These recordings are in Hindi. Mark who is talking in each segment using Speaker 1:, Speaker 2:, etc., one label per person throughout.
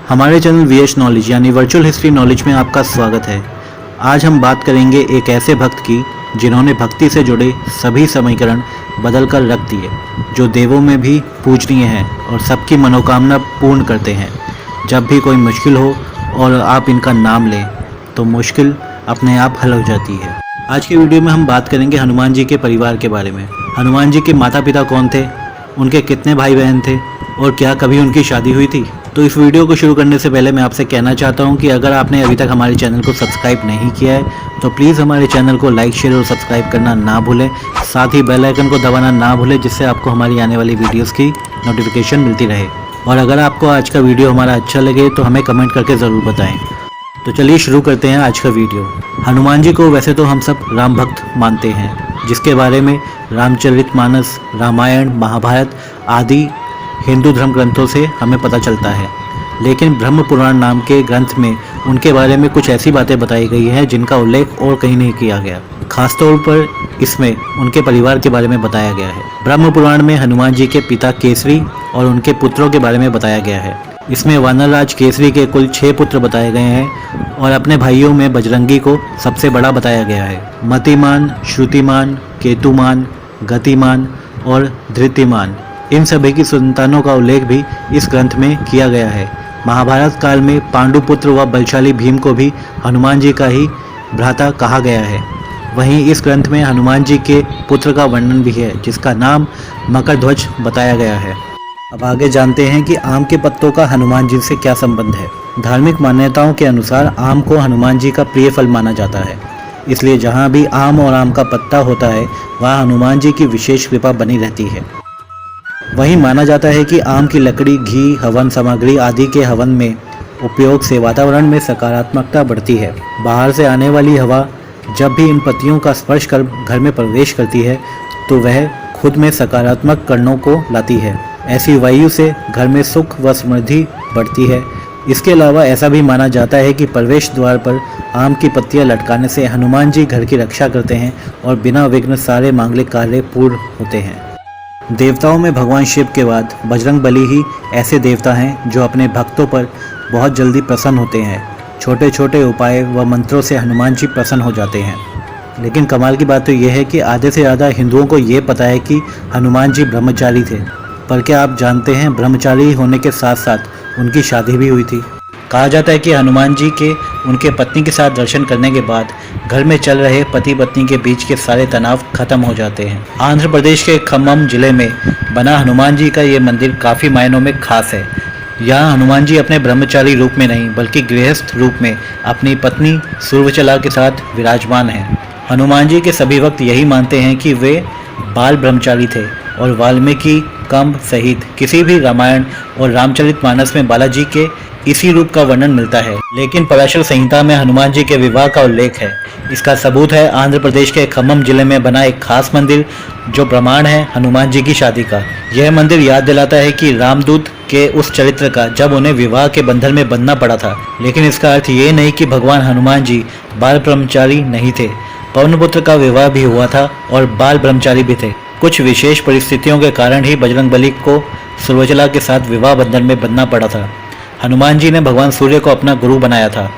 Speaker 1: हमारे चैनल वीएच नॉलेज यानी वर्चुअल हिस्ट्री नॉलेज में आपका स्वागत है। आज हम बात करेंगे एक ऐसे भक्त की जिन्होंने भक्ति से जुड़े सभी समीकरण बदल कर रख दिए, जो देवों में भी पूजनीय हैं और सबकी मनोकामना पूर्ण करते हैं। जब भी कोई मुश्किल हो और आप इनका नाम लें तो मुश्किल अपने आप हल हो जाती है। आज के वीडियो में हम बात करेंगे हनुमान जी के परिवार के बारे में। हनुमान जी के माता पिता कौन थे, उनके कितने भाई बहन थे और क्या कभी उनकी शादी हुई थी। तो इस वीडियो को शुरू करने से पहले मैं आपसे कहना चाहता हूं कि अगर आपने अभी तक हमारे चैनल को सब्सक्राइब नहीं किया है तो प्लीज़ हमारे चैनल को लाइक, शेयर और सब्सक्राइब करना ना भूलें। साथ ही बेल आइकन को दबाना ना भूलें, जिससे आपको हमारी आने वाली वीडियोज़ की नोटिफिकेशन मिलती रहे। और अगर आपको आज का वीडियो हमारा अच्छा लगे तो हमें कमेंट करके ज़रूर बताएँ। तो चलिए शुरू करते हैं आज का वीडियो। हनुमान जी को वैसे तो हम सब राम भक्त मानते हैं, जिसके बारे में रामचरितमानस, रामायण, महाभारत आदि हिंदू धर्म ग्रंथों से हमें पता चलता है। लेकिन ब्रह्म पुराण नाम के ग्रंथ में उनके बारे में कुछ ऐसी बातें बताई गई हैं जिनका उल्लेख और कहीं नहीं किया गया। खासतौर पर इसमें उनके परिवार के बारे में बताया गया है। ब्रह्म पुराण में हनुमान जी के पिता केसरी और उनके पुत्रों के बारे में बताया गया है। इसमें वानरराज केसरी के कुल 6 पुत्र बताए गए हैं और अपने भाइयों में बजरंगी को सबसे बड़ा बताया गया है। मतिमान, श्रुतिमान, केतुमान, गतिमान और धृतिमान, इन सभी की संतानों का उल्लेख भी इस ग्रंथ में किया गया है। महाभारत काल में पांडुपुत्र व बलशाली भीम को भी हनुमान जी का ही भ्राता कहा गया है। वहीं इस ग्रंथ में हनुमान जी के पुत्र का वर्णन भी है, जिसका नाम मकरध्वज बताया गया है। अब आगे जानते हैं कि आम के पत्तों का हनुमान जी से क्या संबंध है। धार्मिक मान्यताओं के अनुसार आम को हनुमान जी का प्रिय फल माना जाता है, इसलिए जहाँ भी आम और आम का पत्ता होता है वहाँ हनुमान जी की विशेष कृपा बनी रहती है। वहीं माना जाता है कि आम की लकड़ी, घी, हवन सामग्री आदि के हवन में उपयोग से वातावरण में सकारात्मकता बढ़ती है। बाहर से आने वाली हवा जब भी इन पत्तियों का स्पर्श कर घर में प्रवेश करती है तो वह खुद में सकारात्मक कणों को लाती है। ऐसी वायु से घर में सुख व समृद्धि बढ़ती है। इसके अलावा ऐसा भी माना जाता है कि प्रवेश द्वार पर आम की पत्तियां लटकाने से हनुमान जी घर की रक्षा करते हैं और बिना विघ्न सारे मांगलिक कार्य पूर्ण होते हैं। देवताओं में भगवान शिव के बाद बजरंग बली ही ऐसे देवता हैं जो अपने भक्तों पर बहुत जल्दी प्रसन्न होते हैं। छोटे छोटे उपाय व मंत्रों से हनुमान जी प्रसन्न हो जाते हैं। लेकिन कमाल की बात तो यह है कि आधे से ज़्यादा हिंदुओं को ये पता है कि हनुमान जी ब्रह्मचारी थे, पर क्या आप जानते हैं ब्रह्मचारी होने के साथ साथ उनकी शादी भी हुई थी। कहा जाता है कि हनुमान जी के उनके पत्नी के साथ दर्शन करने के बाद घर में चल रहे पति पत्नी के बीच के सारे तनाव खत्म हो जाते हैं। आंध्र प्रदेश के खम्मम जिले में बना हनुमान जी का ये मंदिर काफ़ी मायनों में खास है। यहाँ हनुमान जी अपने ब्रह्मचारी रूप में नहीं बल्कि गृहस्थ रूप में अपनी पत्नी सूर्वचला के साथ विराजमान हैं। हनुमान जी के सभी भक्त यही मानते हैं कि वे बाल ब्रह्मचारी थे और वाल्मीकि कंब सहित किसी भी रामायण और रामचरितमानस में बालाजी के इसी रूप का वर्णन मिलता है। लेकिन पराशर संहिता में हनुमान जी के विवाह का उल्लेख है। इसका सबूत है आंध्र प्रदेश के खम्मम जिले में बना एक खास मंदिर जो प्रमाण है हनुमान जी की शादी का। यह मंदिर याद दिलाता है कि रामदूत के उस चरित्र का जब उन्हें विवाह के बंधन में बंधना पड़ा था। लेकिन इसका अर्थ ये नहीं कि भगवान हनुमान जी बाल ब्रह्मचारी नहीं थे। पवनपुत्र का विवाह भी हुआ था और बाल ब्रह्मचारी भी थे। कुछ विशेष परिस्थितियों के कारण ही बजरंगबली को सूर्वचला के साथ विवाह बंधन में बंधना पड़ा था। हनुमान जी ने भगवान सूर्य को अपना गुरु बनाया था।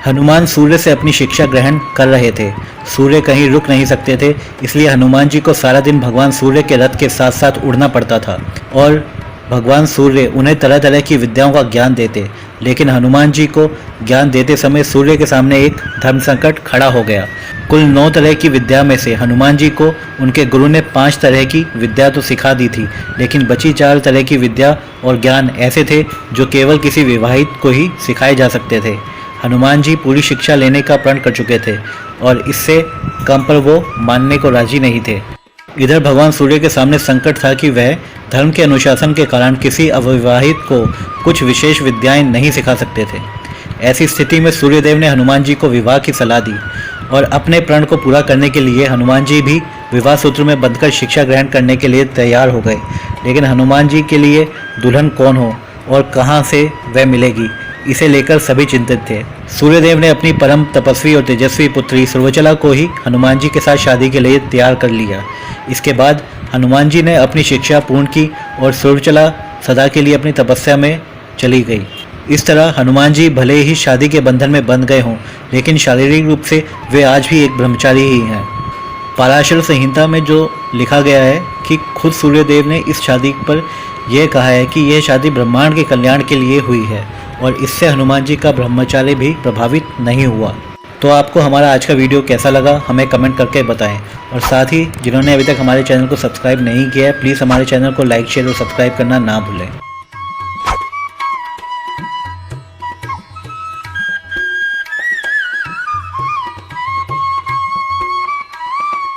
Speaker 1: हनुमान सूर्य से अपनी शिक्षा ग्रहण कर रहे थे। सूर्य कहीं रुक नहीं सकते थे, इसलिए हनुमान जी को सारा दिन भगवान सूर्य के रथ के साथ साथ उड़ना पड़ता था और भगवान सूर्य उन्हें तरह तरह की विद्याओं का ज्ञान देते। लेकिन हनुमान जी को ज्ञान देते समय सूर्य के सामने एक धर्म संकट खड़ा हो गया। कुल 9 तरह की विद्या में से हनुमान जी को उनके गुरु ने 5 तरह की विद्या तो सिखा दी थी, लेकिन बची 4 तरह की विद्या और ज्ञान ऐसे थे जो केवल किसी विवाहित को ही सिखाए जा सकते थे। हनुमान जी पूरी शिक्षा लेने का प्रण कर चुके थे और इससे कम पर वो मानने को राजी नहीं थे। इधर भगवान सूर्य के सामने संकट था कि वह धर्म के अनुशासन के कारण किसी अविवाहित को कुछ विशेष विद्याएं नहीं सिखा सकते थे। ऐसी स्थिति में सूर्यदेव ने हनुमान जी को विवाह की सलाह दी और अपने प्रण को पूरा करने के लिए हनुमान जी भी विवाह सूत्र में बंधकर शिक्षा ग्रहण करने के लिए तैयार हो गए। लेकिन हनुमान जी के लिए दुल्हन कौन हो और कहाँ से वह मिलेगी, इसे लेकर सभी चिंतित थे। सूर्यदेव ने अपनी परम तपस्वी और तेजस्वी पुत्री सूर्वचला को ही हनुमान जी के साथ शादी के लिए तैयार कर लिया। इसके बाद हनुमान जी ने अपनी शिक्षा पूर्ण की और सूर्वचला सदा के लिए अपनी तपस्या में चली गई। इस तरह हनुमान जी भले ही शादी के बंधन में बंध गए हों, लेकिन शारीरिक रूप से वे आज भी एक ब्रह्मचारी ही हैं। पराशर संहिता में जो लिखा गया है कि खुद सूर्यदेव ने इस शादी पर यह कहा है कि यह शादी ब्रह्मांड के कल्याण के लिए हुई है और इससे हनुमान जी का ब्रह्मचार्य भी प्रभावित नहीं हुआ। तो आपको हमारा आज का वीडियो कैसा लगा हमें कमेंट करके बताएं, और साथ ही जिन्होंने अभी तक हमारे चैनल को सब्सक्राइब नहीं किया है प्लीज़ हमारे चैनल को लाइक शेयर और सब्सक्राइब करना ना भूलें।